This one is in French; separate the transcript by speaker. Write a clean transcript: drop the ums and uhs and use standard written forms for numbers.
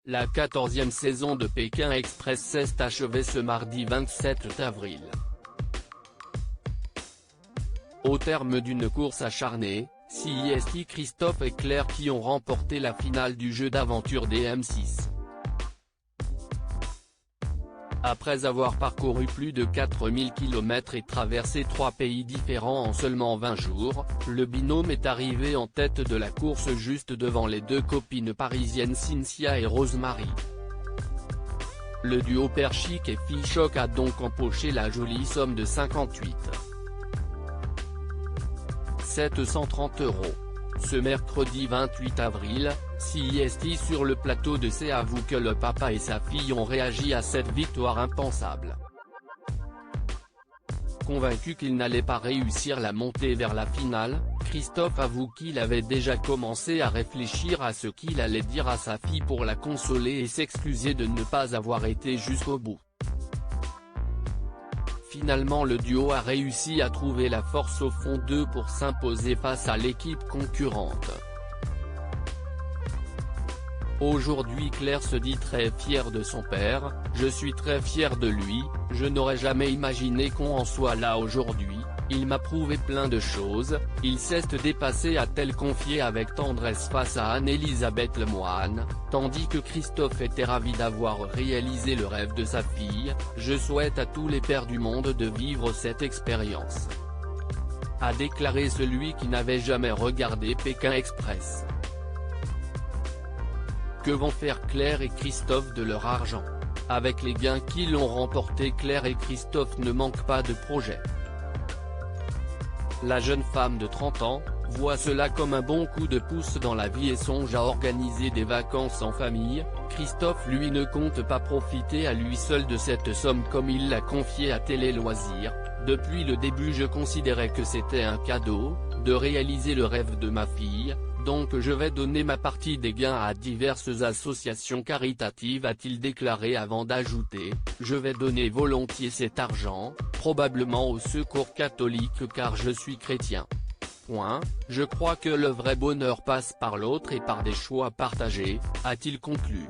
Speaker 1: La 14e saison de Pékin Express s'est achevée ce mardi 27 avril. Au terme d'une course acharnée, c'est Christophe et Claire qui ont remporté la finale du jeu d'aventure des M6. Après avoir parcouru plus de 4000 km et traversé 3 pays différents en seulement 20 jours, le binôme est arrivé en tête de la course juste devant les deux copines parisiennes Cynthia et Rosemary. Le duo père Chic et fille Choc a donc empoché la jolie somme de 58 730 €. Ce mercredi 28 avril, c'est sur le plateau de C'est avoue que le papa et sa fille ont réagi à cette victoire impensable. Convaincu qu'il n'allait pas réussir la montée vers la finale, Christophe avoue qu'il avait déjà commencé à réfléchir à ce qu'il allait dire à sa fille pour la consoler et s'excuser de ne pas avoir été jusqu'au bout. Finalement le duo a réussi à trouver la force au fond d'eux pour s'imposer face à l'équipe concurrente. Aujourd'hui Claire se dit très fière de son père, « Je suis très fière de lui, je n'aurais jamais imaginé qu'on en soit là aujourd'hui, il m'a prouvé plein de choses, il s'est dépassé » a-t-elle confié avec tendresse face à Anne-Elisabeth Lemoine, tandis que Christophe était ravi d'avoir réalisé le rêve de sa fille, « Je souhaite à tous les pères du monde de vivre cette expérience », a déclaré celui qui n'avait jamais regardé Pékin Express. Que vont faire Claire et Christophe de leur argent? Avec les gains qu'ils ont remportés, Claire et Christophe ne manquent pas de projets. La jeune femme de 30 ans, voit cela comme un bon coup de pouce dans la vie et songe à organiser des vacances en famille. Christophe lui ne compte pas profiter à lui seul de cette somme comme il l'a confié à Télé Loisirs. Depuis le début je considérais que c'était un cadeau, de réaliser le rêve de ma fille, donc je vais donner ma partie des gains à diverses associations caritatives, a-t-il déclaré avant d'ajouter, « Je vais donner volontiers cet argent, probablement au Secours catholique car je suis chrétien. Je crois que le vrai bonheur passe par l'autre et par des choix partagés », a-t-il conclu.